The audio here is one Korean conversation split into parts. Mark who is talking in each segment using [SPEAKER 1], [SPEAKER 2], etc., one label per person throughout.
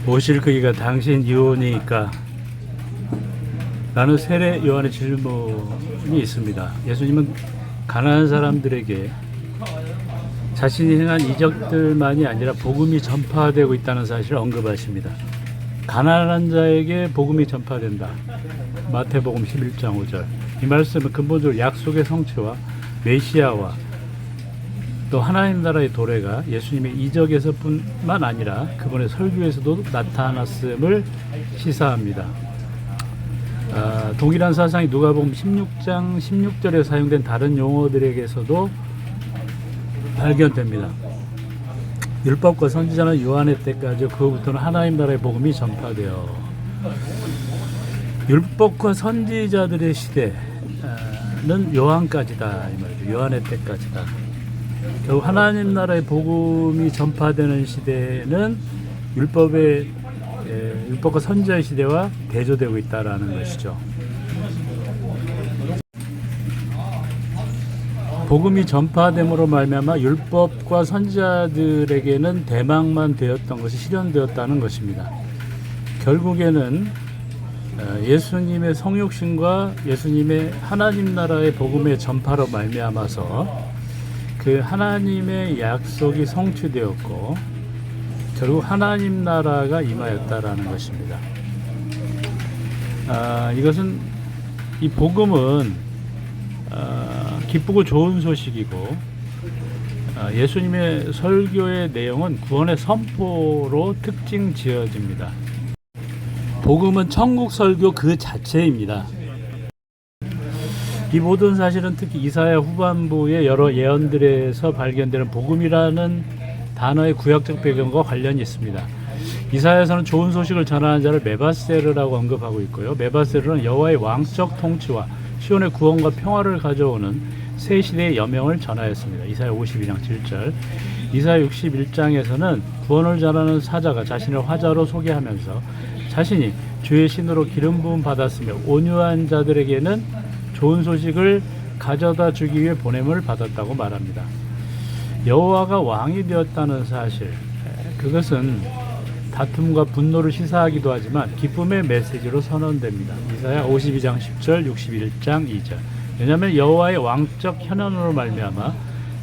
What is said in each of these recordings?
[SPEAKER 1] 오실 그이가 당신 이오니까 라는 세례 요한의 질문이 있습니다. 예수님은 가난한 사람들에게 자신이 행한 이적들만이 아니라 복음이 전파되고 있다는 사실을 언급하십니다. 가난한 자에게 복음이 전파된다. 마태복음 11장 5절. 이 말씀은 근본적으로 약속의 성취와 메시아와 또 하나님 나라의 도래가 예수님의 이적에서뿐만 아니라 그분의 설교에서도 나타났음을 시사합니다. 동일한 사상이 누가복음 16장 16절에 사용된 다른 용어들에게서도 발견됩니다. 율법과 선지자는 요한의 때까지 그후부터는 하나님 나라의 복음이 전파되어 율법과 선지자들의 시대는 요한까지다 이 말이죠. 요한의 때까지다. 결국 하나님 나라의 복음이 전파되는 시대는 율법과 선지자의 시대와 대조되고 있다라는 것이죠. 복음이 전파됨으로 말미암아 율법과 선지자들에게는 대망만 되었던 것이 실현되었다는 것입니다. 결국에는 예수님의 성육신과 예수님의 하나님 나라의 복음의 전파로 말미암아서 그 하나님의 약속이 성취되었고 결국 하나님 나라가 임하였다라는 것입니다. 이 복음은 기쁘고 좋은 소식이고 예수님의 설교의 내용은 구원의 선포로 특징 지어집니다. 복음은 천국 설교 그 자체입니다. 이 모든 사실은 특히 이사야 후반부의 여러 예언들에서 발견되는 복음이라는 단어의 구약적 배경과 관련이 있습니다. 이사야에서는 좋은 소식을 전하는 자를 메바세르라고 언급하고 있고요. 메바세르는 여호와의 왕적 통치와 시온의 구원과 평화를 가져오는 새 시대의 여명을 전하였습니다. 이사야 52장 7절. 이사야 61장에서는 구원을 전하는 사자가 자신을 화자로 소개하면서 자신이 주의 신으로 기름 부음 받았으며 온유한 자들에게는 좋은 소식을 가져다 주기 위해 보냄을 받았다고 말합니다. 여호와가 왕이 되었다는 사실, 그것은 다툼과 분노를 시사하기도 하지만 기쁨의 메시지로 선언됩니다. 이사야 52장 10절, 61장 2절. 왜냐하면 여호와의 왕적 현현으로 말미암아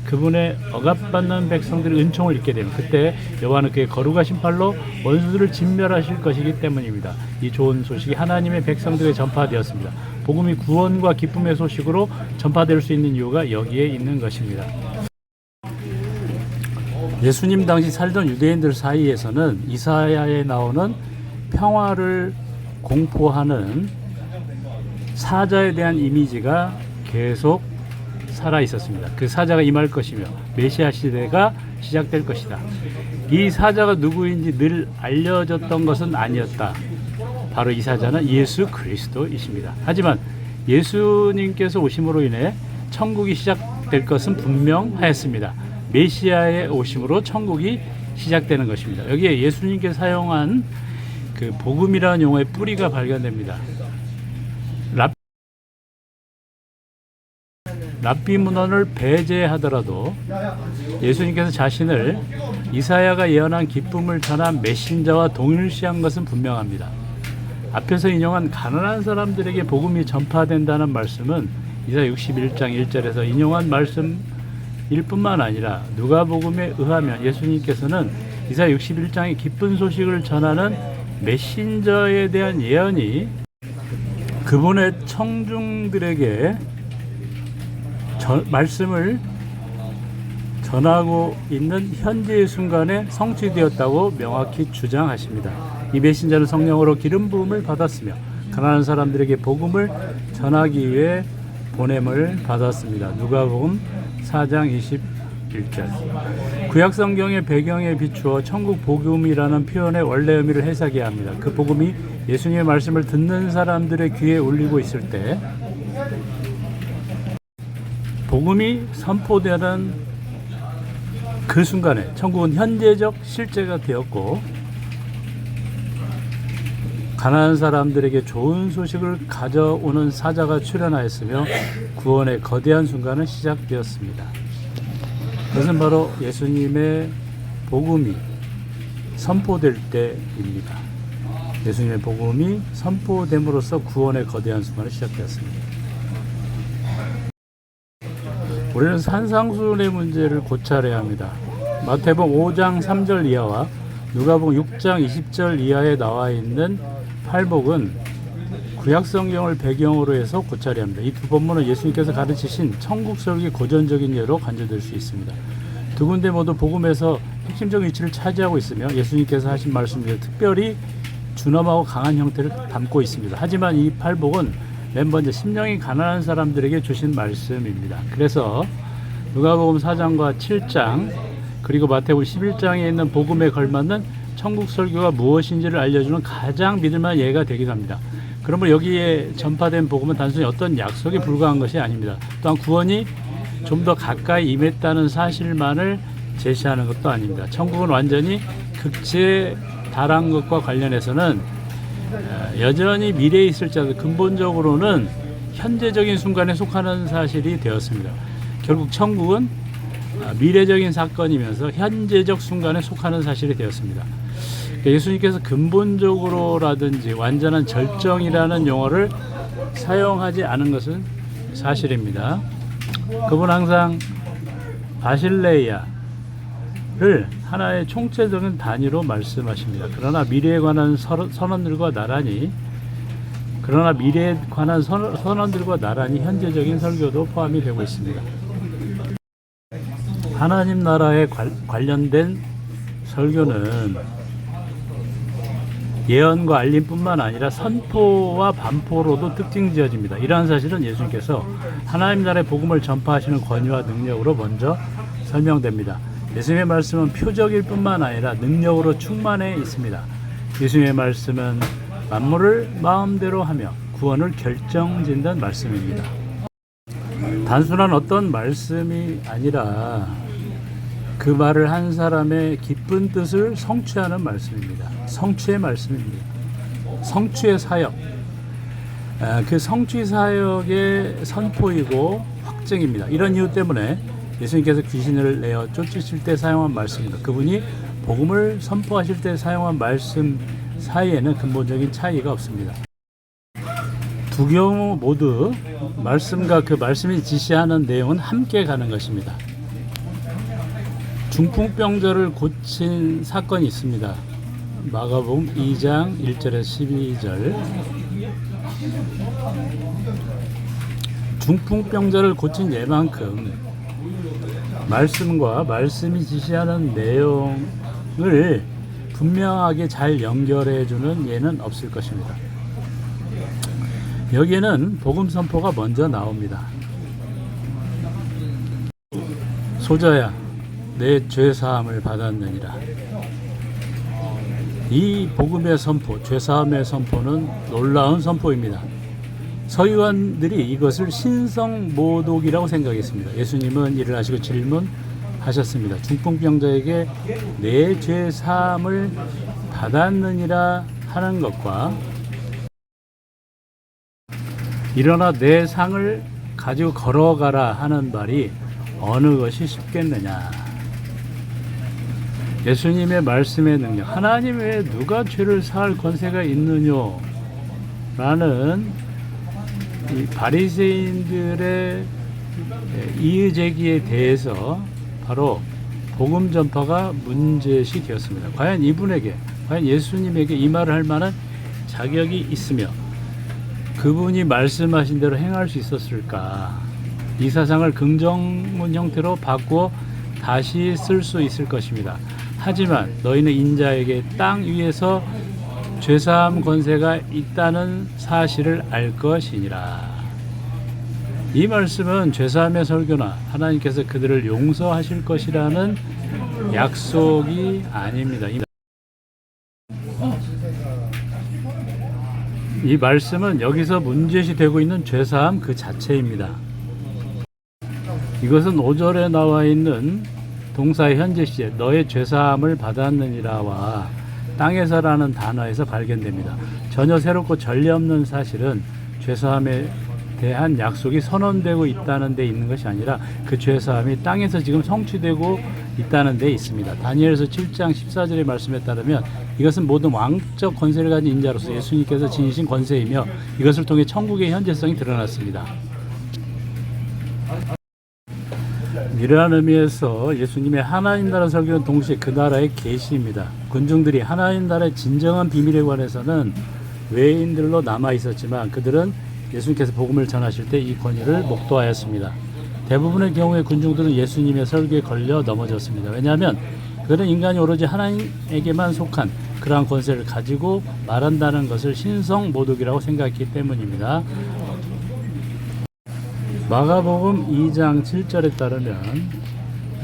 [SPEAKER 1] 그분의 억압받는 백성들이 은총을 입게 되면 그때 여호와는 그의 거룩하신 팔로 원수들을 진멸하실 것이기 때문입니다. 이 좋은 소식이 하나님의 백성들에게 전파되었습니다. 복음이 구원과 기쁨의 소식으로 전파될 수 있는 이유가 여기에 있는 것입니다. 예수님 당시 살던 유대인들 사이에서는 이사야에 나오는 평화를 공포하는 사자에 대한 이미지가 계속 살아 있었습니다. 그 사자가 임할 것이며 메시아 시대가 시작될 것이다. 이 사자가 누구인지 늘 알려졌던 것은 아니었다. 바로 이 사자는 예수 그리스도이십니다. 하지만 예수님께서 오심으로 인해 천국이 시작될 것은 분명하였습니다. 메시아의 오심으로 천국이 시작되는 것입니다. 여기에 예수님께서 사용한 그 복음이라는 용어의 뿌리가 발견됩니다. 랍비 문헌을 배제하더라도 예수님께서 자신을 이사야가 예언한 기쁨을 전한 메신저와 동일시한 것은 분명합니다. 앞에서 인용한 가난한 사람들에게 복음이 전파된다는 말씀은 이사야 61장 1절에서 인용한 말씀일 뿐만 아니라 누가복음에 의하면 예수님께서는 이사야 61장의 기쁜 소식을 전하는 메신저에 대한 예언이 그분의 청중들에게 말씀을 전하고 있는 현재의 순간에 성취되었다고 명확히 주장하십니다. 이 메신저는 성령으로 기름 부음을 받았으며 가난한 사람들에게 복음을 전하기 위해 보냄을 받았습니다. 누가복음 4장 21절. 구약 성경의 배경에 비추어 천국 복음이라는 표현의 원래 의미를 해석해야 합니다. 그 복음이 예수님의 말씀을 듣는 사람들의 귀에 울리고 있을 때 복음이 선포되는 그 순간에 천국은 현재적 실제가 되었고 가난한 사람들에게 좋은 소식을 가져오는 사자가 출현하였으며 구원의 거대한 순간은 시작되었습니다. 그것은 바로 예수님의 복음이 선포될 때입니다. 예수님의 복음이 선포됨으로써 구원의 거대한 순간이 시작되었습니다. 우리는 산상수훈의 문제를 고찰해야 합니다. 마태복음 5장 3절 이하와 누가복음 6장 20절 이하에 나와 있는 팔복은 구약성경을 배경으로 해서 고찰해야 합니다. 이 두 본문은 예수님께서 가르치신 천국설교의 고전적인 예로 간주될 수 있습니다. 두 군데 모두 복음에서 핵심적 위치를 차지하고 있으며 예수님께서 하신 말씀 중에 특별히 준엄하고 강한 형태를 담고 있습니다. 하지만 이 팔복은 맨 먼저 심령이 가난한 사람들에게 주신 말씀입니다. 그래서 누가복음 4장과 7장 그리고 마태복음 11장에 있는 복음에 걸맞는 천국 설교가 무엇인지를 알려주는 가장 믿을만한 예가 되기도 합니다. 그러므로 여기에 전파된 복음은 단순히 어떤 약속에 불과한 것이 아닙니다. 또한 구원이 좀 더 가까이 임했다는 사실만을 제시하는 것도 아닙니다. 천국은 완전히 극치에 달한 것과 관련해서는 여전히 미래에 있을 자들 근본적으로는 현재적인 순간에 속하는 사실이 되었습니다. 결국 천국은 미래적인 사건이면서 현재적 순간에 속하는 사실이 되었습니다. 예수님께서 근본적으로라든지 완전한 절정이라는 용어를 사용하지 않은 것은 사실입니다. 그분 항상 바실레이아를 하나의 총체적인 단위로 말씀하십니다. 그러나 미래에 관한 선언들과 나란히 현재적인 설교도 포함이 되고 있습니다. 하나님 나라에 관련된 설교는 예언과 알림뿐만 아니라 선포와 반포로도 특징 지어집니다. 이러한 사실은 예수님께서 하나님 나라의 복음을 전파하시는 권위와 능력으로 먼저 설명됩니다. 예수님의 말씀은 표적일 뿐만 아니라 능력으로 충만해 있습니다. 예수님의 말씀은 만물을 마음대로 하며 구원을 결정짓는 말씀입니다. 단순한 어떤 말씀이 아니라 그 말을 한 사람의 기쁜 뜻을 성취하는 말씀입니다. 성취의 말씀입니다. 성취의 사역. 그 성취 사역의 선포이고 확증입니다. 이런 이유 때문에 예수님께서 귀신을 내어 쫓으실 때 사용한 말씀입니다. 그분이 복음을 선포하실 때 사용한 말씀 사이에는 근본적인 차이가 없습니다. 두 경우 모두 말씀과 그 말씀이 지시하는 내용은 함께 가는 것입니다. 중풍병자를 고친 사건이 있습니다. 마가복음 2장 1절에서 12절. 중풍병자를 고친 예만큼 말씀과 말씀이 지시하는 내용을 분명하게 잘 연결해주는 예는 없을 것입니다. 여기에는 복음 선포가 먼저 나옵니다. 소자야, 내 죄사함을 받았느니라. 이 복음의 선포, 죄사함의 선포는 놀라운 선포입니다. 서기관들이 이것을 신성모독이라고 생각했습니다. 예수님은 이를 하시고 질문하셨습니다. 중풍병자에게 내 죄사함을 받았느니라 하는 것과 일어나 내 상을 가지고 걸어가라 하는 말이 어느 것이 쉽겠느냐. 예수님의 말씀의 능력, 하나님 외에 누가 죄를 사할 권세가 있느냐 라는 이 바리새인들의 이의제기에 대해서 바로 복음 전파가 문제시 되었습니다. 과연 예수님에게 이 말을 할 만한 자격이 있으며 그분이 말씀하신 대로 행할 수 있었을까? 이 사상을 긍정문 형태로 바꾸어 다시 쓸 수 있을 것입니다. 하지만 너희는 인자에게 땅 위에서 죄사함 권세가 있다는 사실을 알 것이니라. 이 말씀은 죄사함의 설교나 하나님께서 그들을 용서하실 것이라는 약속이 아닙니다. 이 말씀은 여기서 문제시되고 있는 죄사함 그 자체입니다. 이것은 5절에 나와 있는 동사의 현재 시제 너의 죄사함을 받았느니라와 땅에서라는 단어에서 발견됩니다. 전혀 새롭고 전례 없는 사실은 죄사함의 대한 약속이 선언되고 있다는 데 있는 것이 아니라 그 죄사함이 땅에서 지금 성취되고 있다는 데 있습니다. 다니엘서 7장 14절의 말씀에 따르면 이것은 모든 왕적 권세를 가진 인자로서 예수님께서 지니신 권세이며 이것을 통해 천국의 현재성이 드러났습니다. 이러한 의미에서 예수님의 하나님 나라 설교는 동시에 그 나라의 계시입니다. 군중들이 하나님 나라의 진정한 비밀에 관해서는 외인들로 남아 있었지만 그들은 예수님께서 복음을 전하실 때 이 권위를 목도하였습니다. 대부분의 경우에 군중들은 예수님의 설교에 걸려 넘어졌습니다. 왜냐하면 그들은 인간이 오로지 하나님에게만 속한 그러한 권세를 가지고 말한다는 것을 신성 모독이라고 생각했기 때문입니다. 마가복음 2장 7절에 따르면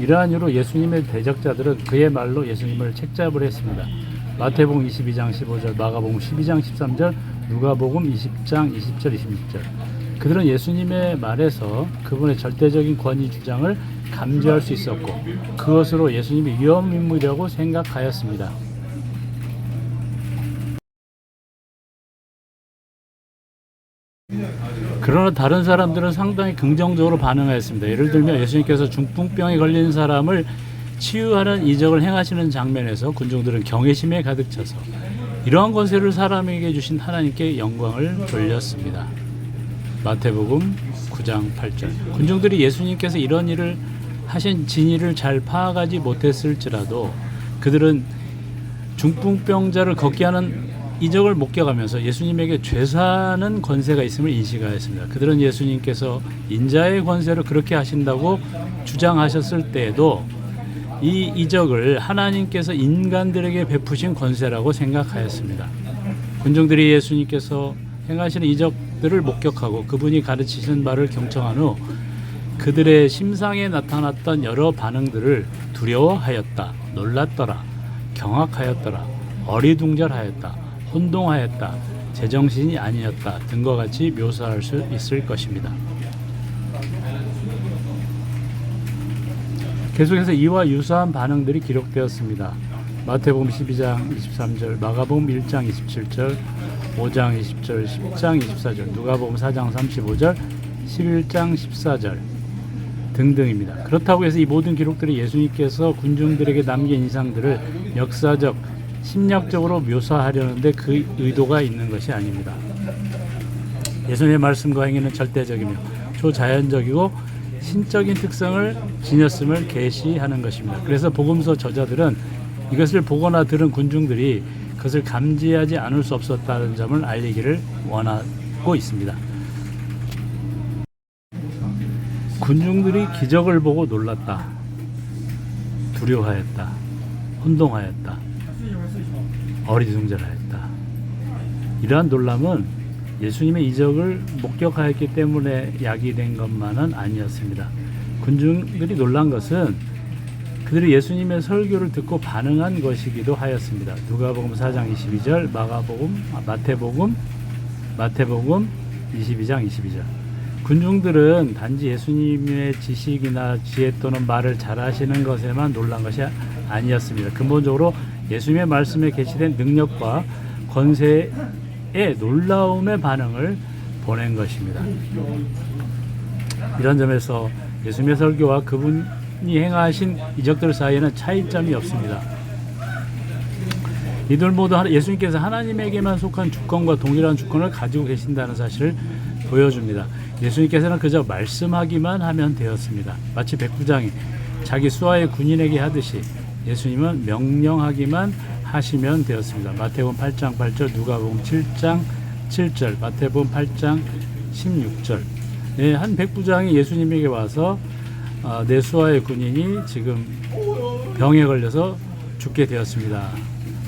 [SPEAKER 1] 이러한 이유로 예수님의 대적자들은 그의 말로 예수님을 책잡을 했습니다. 마태복음 22장 15절, 마가복음 12장 13절, 누가복음 20장 20절 26절. 그들은 예수님의 말에서 그분의 절대적인 권위 주장을 감지할 수 있었고 그것으로 예수님이 위험인물이라고 생각하였습니다. 그러나 다른 사람들은 상당히 긍정적으로 반응하였습니다. 예를 들면 예수님께서 중풍병에 걸린 사람을 치유하는 이적을 행하시는 장면에서 군중들은 경외심에 가득 차서 이러한 권세를 사람에게 주신 하나님께 영광을 돌렸습니다. 마태복음 9장 8절. 군중들이 예수님께서 이런 일을 하신 진리를 잘 파악하지 못했을지라도 그들은 중풍병자를 걷게 하는 이적을 목격하면서 예수님에게 죄사하는 권세가 있음을 인식하였습니다. 그들은 예수님께서 인자의 권세로 그렇게 하신다고 주장하셨을 때에도 이 이적을 하나님께서 인간들에게 베푸신 권세라고 생각하였습니다. 군중들이 예수님께서 행하시는 이적들을 목격하고 그분이 가르치신 바를 경청한 후 그들의 심상에 나타났던 여러 반응들을 두려워하였다, 놀랐더라, 경악하였더라, 어리둥절하였다, 혼동하였다, 제정신이 아니었다 등과 같이 묘사할 수 있을 것입니다. 계속해서 이와 유사한 반응들이 기록되었습니다. 마태복음 12장 23절, 마가복음 1장 27절, 5장 20절, 10장 24절, 누가복음 4장 35절, 11장 14절 등등입니다. 그렇다고 해서 이 모든 기록들이 예수님께서 군중들에게 남긴 인상들을 역사적, 심리학적으로 묘사하려는데 그 의도가 있는 것이 아닙니다. 예수님의 말씀과 행위는 절대적이며 초자연적이고 신적인 특성을 지녔음을 계시하는 것입니다. 그래서 복음서 저자들은 이것을 보거나 들은 군중들이 그것을 감지하지 않을 수 없었다는 점을 알리기를 원하고 있습니다. 군중들이 기적을 보고 놀랐다, 두려워하였다, 혼동하였다, 어리둥절하였다. 이러한 놀람은 예수님의 이적을 목격하였기 때문에 야기된 것만은 아니었습니다. 군중들이 놀란 것은 그들이 예수님의 설교를 듣고 반응한 것이기도 하였습니다. 누가복음 4장 22절, 마태복음 22장 22절. 군중들은 단지 예수님의 지식이나 지혜 또는 말을 잘하시는 것에만 놀란 것이 아니었습니다. 근본적으로 예수님의 말씀에 게시된 능력과 권세의 놀라움의 반응을 보낸 것입니다. 이런 점에서 예수님의 설교와 그분이 행하신 이적들 사이에는 차이점이 없습니다. 이들 모두 예수님께서 하나님에게만 속한 주권과 동일한 주권을 가지고 계신다는 사실을 보여줍니다. 예수님께서는 그저 말씀하기만 하면 되었습니다. 마치 백부장이 자기 수하의 군인에게 하듯이 예수님은 명령하기만 하시면 되었습니다. 마태복음 8장 8절, 누가복음 7장 7절, 마태복음 8장 16절. 네, 한 백부장이 예수님에게 와서 내 수하의 군인이 지금 병에 걸려서 죽게 되었습니다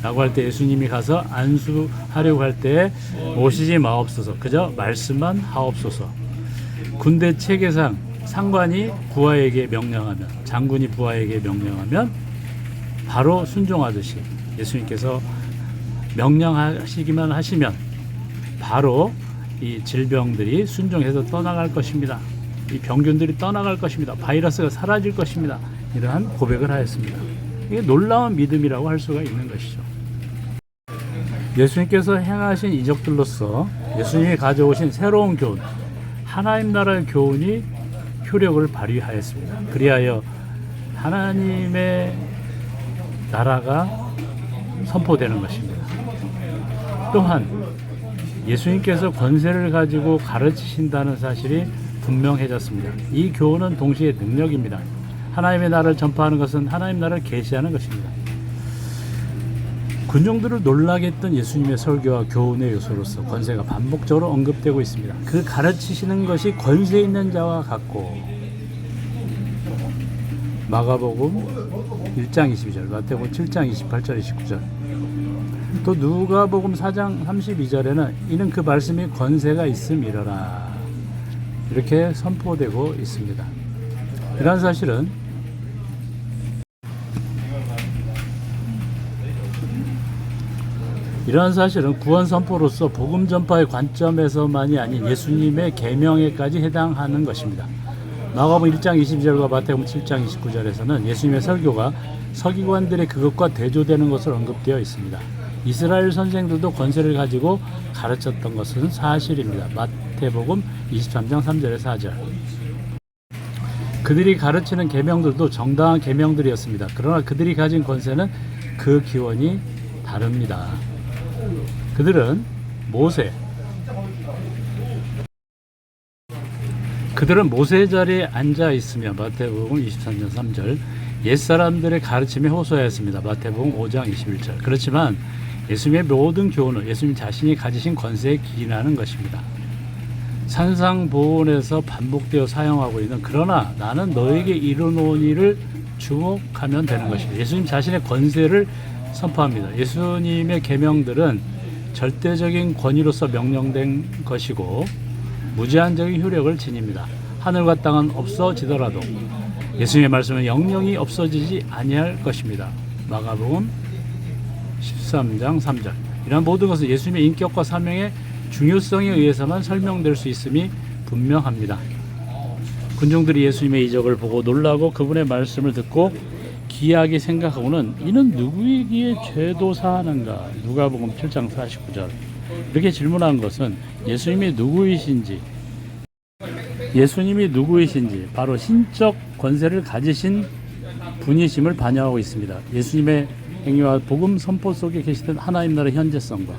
[SPEAKER 1] 라고 할 때 예수님이 가서 안수하려고 할 때 오시지 마옵소서, 그저 말씀만 하옵소서. 군대 체계상 상관이 부하에게 명령하면, 장군이 부하에게 명령하면 바로 순종하듯이 예수님께서 명령하시기만 하시면 바로 이 질병들이 순종해서 떠나갈 것입니다. 이 병균들이 떠나갈 것입니다. 바이러스가 사라질 것입니다. 이러한 고백을 하였습니다. 이게 놀라운 믿음이라고 할 수가 있는 것이죠. 예수님께서 행하신 이적들로서 예수님이 가져오신 새로운 교훈, 하나님 나라의 교훈이 효력을 발휘하였습니다. 그리하여 하나님의 나라가 선포되는 것입니다. 또한 예수님께서 권세를 가지고 가르치신다는 사실이 분명해졌습니다. 이 교훈은 동시에 능력입니다. 하나님의 나라를 전파하는 것은 하나님 나라를 계시하는 것입니다. 군중들을 놀라게 했던 예수님의 설교와 교훈의 요소로서 권세가 반복적으로 언급되고 있습니다. 그 가르치시는 것이 권세 있는 자와 같고, 마가복음 1장 22절, 마태복음 7장 28절 29절, 또 누가복음 4장 32절에는 이는 그 말씀이 권세가 있음이러라 이렇게 선포되고 있습니다. 이러한 사실은 구원 선포로서 복음 전파의 관점에서만이 아닌 예수님의 계명에까지 해당하는 것입니다. 마가복음 1장 22절과 마태복음 7장 29절에서는 예수님의 설교가 서기관들의 그것과 대조되는 것으로 언급되어 있습니다. 이스라엘 선생들도 권세를 가지고 가르쳤던 것은 사실입니다. 마태복음 23장 3절에서 4절. 그들이 가르치는 계명들도 정당한 계명들이었습니다. 그러나 그들이 가진 권세는 그 기원이 다릅니다. 그들은 모세 자리에 앉아 있으며 마태복음 23장 3절 옛사람들의 가르침에 호소하였습니다. 마태복음 5장 21절. 그렇지만 예수님의 모든 교훈은 예수님 자신이 가지신 권세에 기인하는 것입니다. 산상보훈에서 반복되어 사용하고 있는 그러나 나는 너에게 이르노니를 주목하면 되는 것입니다. 예수님 자신의 권세를 선포합니다. 예수님의 계명들은 절대적인 권위로서 명령된 것이고 무제한적인 효력을 지닙니다. 하늘과 땅은 없어지더라도 예수님의 말씀은 영영이 없어지지 아니할 것입니다. 마가복음 13장 3절. 이러한 모든 것은 예수님의 인격과 사명의 중요성에 의해서만 설명될 수 있음이 분명합니다. 군중들이 예수님의 이적을 보고 놀라고 그분의 말씀을 듣고 기이하게 생각하고는 이는 누구이기에 죄도 사하는가? 누가복음 7장 49절. 이렇게 질문한 것은 예수님이 누구이신지 바로 신적 권세를 가지신 분이심을 반영하고 있습니다. 예수님의 행위와 복음 선포 속에 계시던 하나님 나라의 현재성과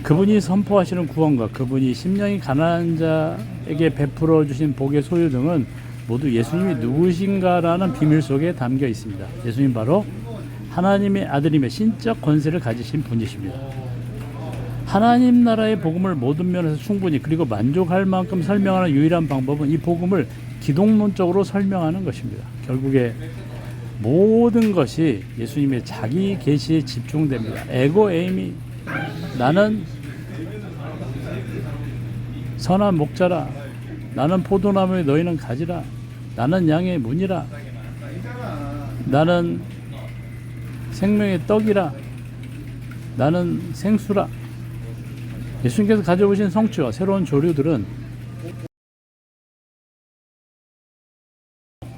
[SPEAKER 1] 그분이 선포하시는 구원과 그분이 심령이 가난한 자에게 베풀어 주신 복의 소유 등은 모두 예수님이 누구신가라는 비밀 속에 담겨 있습니다. 예수님 바로 하나님의 아들임의 신적 권세를 가지신 분이십니다. 하나님 나라의 복음을 모든 면에서 충분히 그리고 만족할 만큼 설명하는 유일한 방법은 이 복음을 기독론적으로 설명하는 것입니다. 결국에 모든 것이 예수님의 자기 계시에 집중됩니다. 에고 에이미, 나는 선한 목자라, 나는 포도나무에 너희는 가지라, 나는 양의 문이라, 나는 생명의 떡이라, 나는 생수라. 예수님께서 가져오신 성취와 새로운 조류들은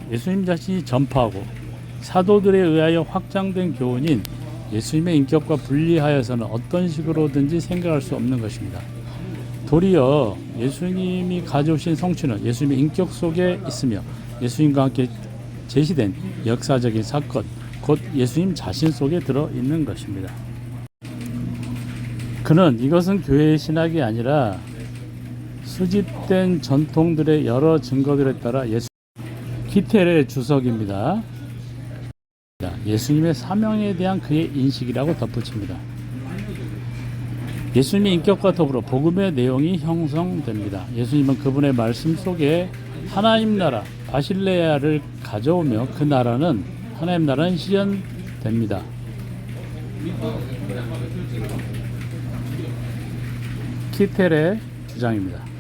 [SPEAKER 1] 예수님 자신이 전파하고 사도들에 의하여 확장된 교훈인 예수님의 인격과 분리하여서는 어떤 식으로든지 생각할 수 없는 것입니다. 도리어 예수님이 가져오신 성취는 예수님의 인격 속에 있으며 예수님과 함께 제시된 역사적인 사건, 곧 예수님 자신 속에 들어있는 것입니다. 그는 이것은 교회의 신학이 아니라 수집된 전통들의 여러 증거들에 따라 키텔의 주석입니다. 예수님의 사명에 대한 그의 인식이라고 덧붙입니다. 예수님의 인격과 더불어 복음의 내용이 형성됩니다. 예수님은 그분의 말씀 속에 하나님 나라 바실레아를 가져오며 그 나라는 하나님 나라는 실현됩니다. 키텔의 주장입니다.